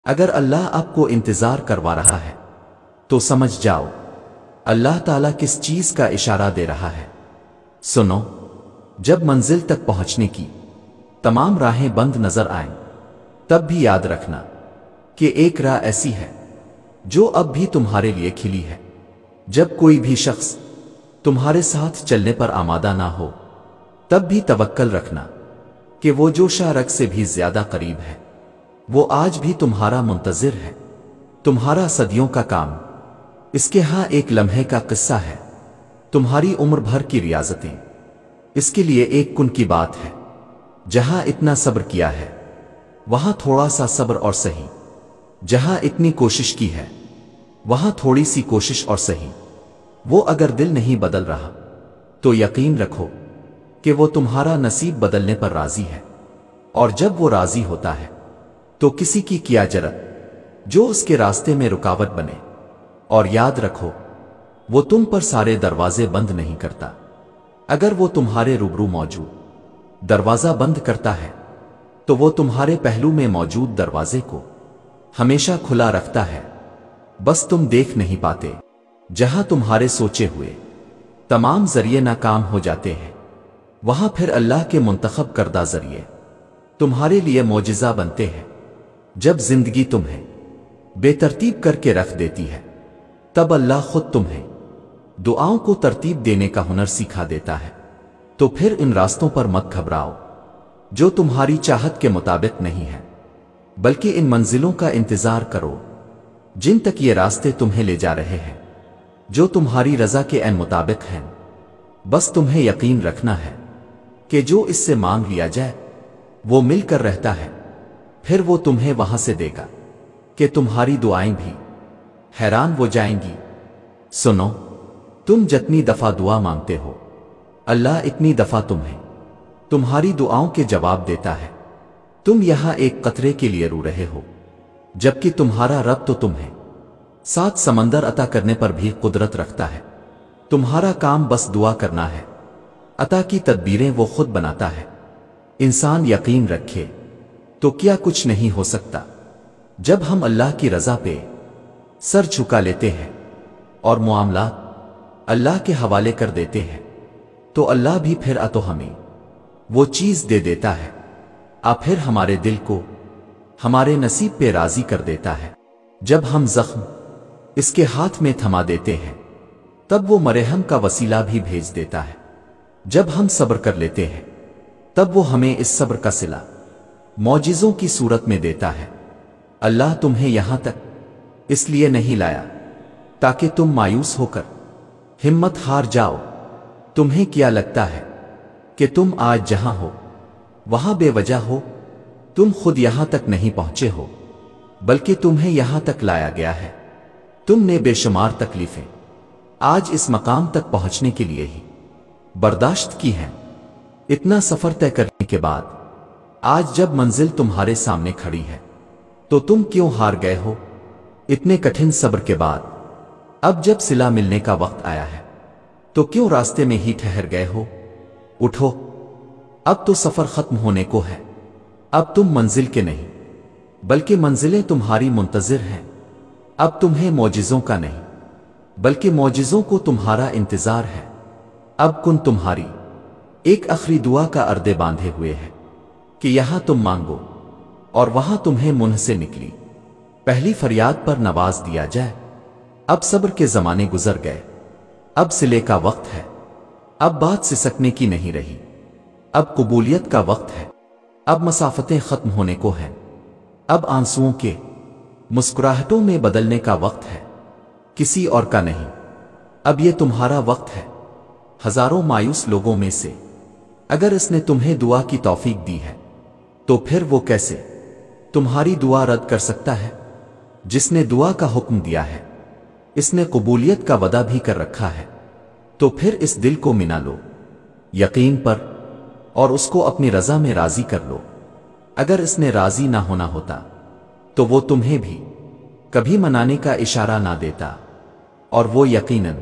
اگر اللہ آپ کو انتظار کروا رہا ہے تو سمجھ جاؤ اللہ تعالیٰ کس چیز کا اشارہ دے رہا ہے۔ سنو، جب منزل تک پہنچنے کی تمام راہیں بند نظر آئیں تب بھی یاد رکھنا کہ ایک راہ ایسی ہے جو اب بھی تمہارے لیے کھلی ہے۔ جب کوئی بھی شخص تمہارے ساتھ چلنے پر آمادہ نہ ہو تب بھی توکل رکھنا کہ وہ جو شارک سے بھی زیادہ قریب ہے وہ آج بھی تمہارا منتظر ہے۔ تمہارا صدیوں کا کام، اس کے ہاں ایک لمحے کا قصہ ہے، تمہاری عمر بھر کی ریاضتیں اس کے لیے ایک کن کی بات ہے۔ جہاں اتنا صبر کیا ہے وہاں تھوڑا سا صبر اور سہی، جہاں اتنی کوشش کی ہے وہاں تھوڑی سی کوشش اور سہی۔ وہ اگر دل نہیں بدل رہا تو یقین رکھو کہ وہ تمہارا نصیب بدلنے پر راضی ہے، اور جب وہ راضی ہوتا ہے تو کسی کی کیا جرأت جو اس کے راستے میں رکاوٹ بنے۔ اور یاد رکھو وہ تم پر سارے دروازے بند نہیں کرتا، اگر وہ تمہارے روبرو موجود دروازہ بند کرتا ہے تو وہ تمہارے پہلو میں موجود دروازے کو ہمیشہ کھلا رکھتا ہے، بس تم دیکھ نہیں پاتے۔ جہاں تمہارے سوچے ہوئے تمام ذریعے ناکام ہو جاتے ہیں وہاں پھر اللہ کے منتخب کردہ ذریعے تمہارے لیے معجزہ بنتے ہیں۔ جب زندگی تمہیں بے ترتیب کر کے رکھ دیتی ہے تب اللہ خود تمہیں دعاؤں کو ترتیب دینے کا ہنر سکھا دیتا ہے۔ تو پھر ان راستوں پر مت گھبراؤ جو تمہاری چاہت کے مطابق نہیں ہے، بلکہ ان منزلوں کا انتظار کرو جن تک یہ راستے تمہیں لے جا رہے ہیں، جو تمہاری رضا کے عین مطابق ہیں۔ بس تمہیں یقین رکھنا ہے کہ جو اس سے مانگ لیا جائے وہ مل کر رہتا ہے، پھر وہ تمہیں وہاں سے دے گا کہ تمہاری دعائیں بھی حیران ہو جائیں گی۔ سنو، تم جتنی دفعہ دعا مانگتے ہو اللہ اتنی دفعہ تمہیں تمہاری دعاؤں کے جواب دیتا ہے۔ تم یہاں ایک قطرے کے لیے رو رہے ہو جبکہ تمہارا رب تو تمہیں 7 سمندر عطا کرنے پر بھی قدرت رکھتا ہے۔ تمہارا کام بس دعا کرنا ہے، عطا کی تدبیریں وہ خود بناتا ہے۔ انسان یقین رکھے تو کیا کچھ نہیں ہو سکتا۔ جب ہم اللہ کی رضا پہ سر جھکا لیتے ہیں اور معاملات اللہ کے حوالے کر دیتے ہیں تو اللہ بھی پھر تو ہمیں وہ چیز دے دیتا ہے، پھر ہمارے دل کو ہمارے نصیب پہ راضی کر دیتا ہے۔ جب ہم زخم اس کے ہاتھ میں تھما دیتے ہیں تب وہ مرہم کا وسیلہ بھی بھیج دیتا ہے۔ جب ہم صبر کر لیتے ہیں تب وہ ہمیں اس صبر کا صلہ معجزوں کی صورت میں دیتا ہے۔ اللہ تمہیں یہاں تک اس لیے نہیں لایا تاکہ تم مایوس ہو کر ہمت ہار جاؤ۔ تمہیں کیا لگتا ہے کہ تم آج جہاں ہو وہاں بے وجہ ہو؟ تم خود یہاں تک نہیں پہنچے ہو بلکہ تمہیں یہاں تک لایا گیا ہے۔ تم نے بے شمار تکلیفیں آج اس مقام تک پہنچنے کے لیے ہی برداشت کی ہیں۔ اتنا سفر طے کرنے کے بعد آج جب منزل تمہارے سامنے کھڑی ہے تو تم کیوں ہار گئے ہو؟ اتنے کٹھن صبر کے بعد اب جب صلہ ملنے کا وقت آیا ہے تو کیوں راستے میں ہی ٹھہر گئے ہو؟ اٹھو، اب تو سفر ختم ہونے کو ہے۔ اب تم منزل کے نہیں بلکہ منزلیں تمہاری منتظر ہیں۔ اب تمہیں معجزوں کا نہیں بلکہ معجزوں کو تمہارا انتظار ہے۔ اب کن تمہاری ایک آخری دعا کا اردے باندھے ہوئے ہے کہ یہاں تم مانگو اور وہاں تمہیں منہ سے نکلی پہلی فریاد پر نواز دیا جائے۔ اب صبر کے زمانے گزر گئے، اب صلے کا وقت ہے۔ اب بات سسکنے کی نہیں رہی، اب قبولیت کا وقت ہے۔ اب مسافتیں ختم ہونے کو ہیں، اب آنسوؤں کے مسکراہٹوں میں بدلنے کا وقت ہے، کسی اور کا نہیں۔ اب یہ تمہارا وقت ہے۔ ہزاروں مایوس لوگوں میں سے اگر اس نے تمہیں دعا کی توفیق دی ہے تو پھر وہ کیسے تمہاری دعا رد کر سکتا ہے؟ جس نے دعا کا حکم دیا ہے اس نے قبولیت کا وعدہ بھی کر رکھا ہے، تو پھر اس دل کو منا لو یقین پر اور اس کو اپنی رضا میں راضی کر لو۔ اگر اس نے راضی نہ ہونا ہوتا تو وہ تمہیں بھی کبھی منانے کا اشارہ نہ دیتا، اور وہ یقیناً